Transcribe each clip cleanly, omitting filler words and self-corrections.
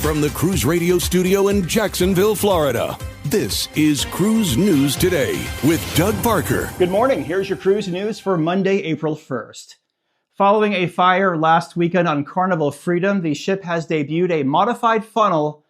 From the Cruise Radio studio in Jacksonville, Florida, this is Cruise News Today with Doug Parker. Good morning. Here's your cruise news for Monday, April 1st. Following a fire last weekend on Carnival Freedom, the ship has debuted a modified funnel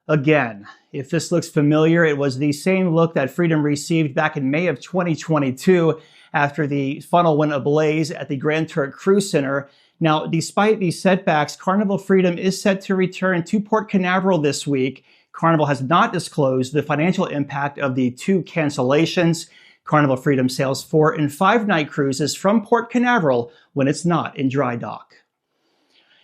again. If this looks familiar, it was the same look that Freedom received back in May of 2022 after the funnel went ablaze at the Grand Turk Cruise Center. Now, despite these setbacks, Carnival Freedom is set to return to Port Canaveral this week. Carnival has not disclosed the financial impact of the 2 cancellations. Carnival Freedom sails 4- and 5-night cruises from Port Canaveral when it's not in dry dock.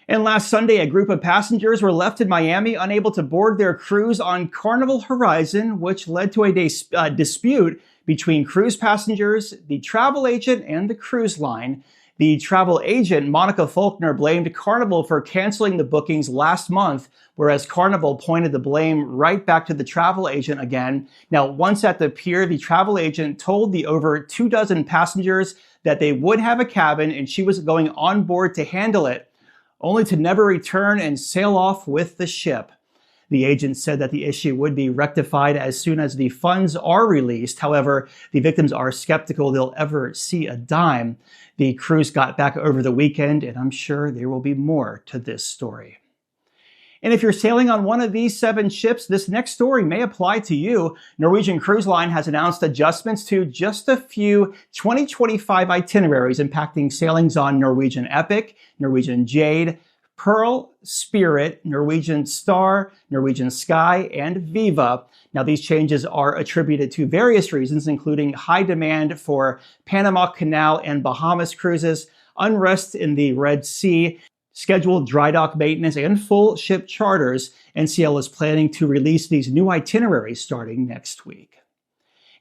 And last Sunday, a group of passengers were left in Miami unable to board their cruise on Carnival Horizon, which led to a dispute between cruise passengers, the travel agent, and the cruise line. The travel agent, Monica Faulkner, blamed Carnival for canceling the bookings last month, whereas Carnival pointed the blame right back to the travel agent again. Now, once at the pier, the travel agent told the over 24 passengers that they would have a cabin and she was going on board to handle it, only to never return and sail off with the ship. The agent said that the issue would be rectified as soon as the funds are released. However, the victims are skeptical they'll ever see a dime. The cruise got back over the weekend, and I'm sure there will be more to this story. And if you're sailing on one of these 7 ships, this next story may apply to you. Norwegian Cruise Line has announced adjustments to just a few 2025 itineraries impacting sailings on Norwegian Epic, Norwegian Jade, Pearl, Spirit, Norwegian Star, Norwegian Sky, and Viva. Now, these changes are attributed to various reasons, including high demand for Panama Canal and Bahamas cruises, unrest in the Red Sea, scheduled dry dock maintenance, and full ship charters. NCL is planning to release these new itineraries starting next week.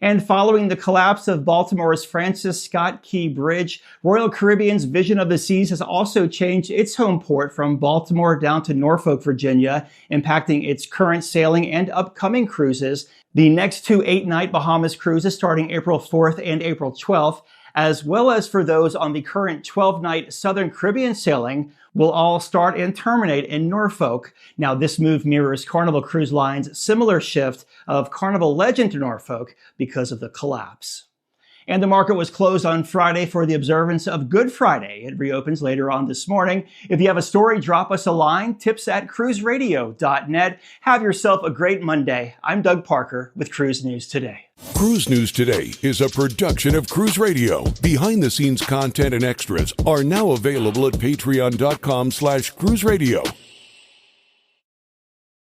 And following the collapse of Baltimore's Francis Scott Key Bridge, Royal Caribbean's Vision of the Seas has also changed its home port from Baltimore down to Norfolk, Virginia, impacting its current sailing and upcoming cruises. The next 2 8-night Bahamas cruises starting April 4th and April 12th, as well as for those on the current 12-night Southern Caribbean sailing, will all start and terminate in Norfolk. Now, this move mirrors Carnival Cruise Line's similar shift of Carnival Legend to Norfolk because of the collapse. And the market was closed on Friday for the observance of Good Friday. It reopens later on this morning. If you have a story, drop us a line, tips@cruiseradio.net. Have yourself a great Monday. I'm Doug Parker with Cruise News Today. Cruise News Today is a production of Cruise Radio. Behind-the-scenes content and extras are now available at patreon.com/cruiseradio.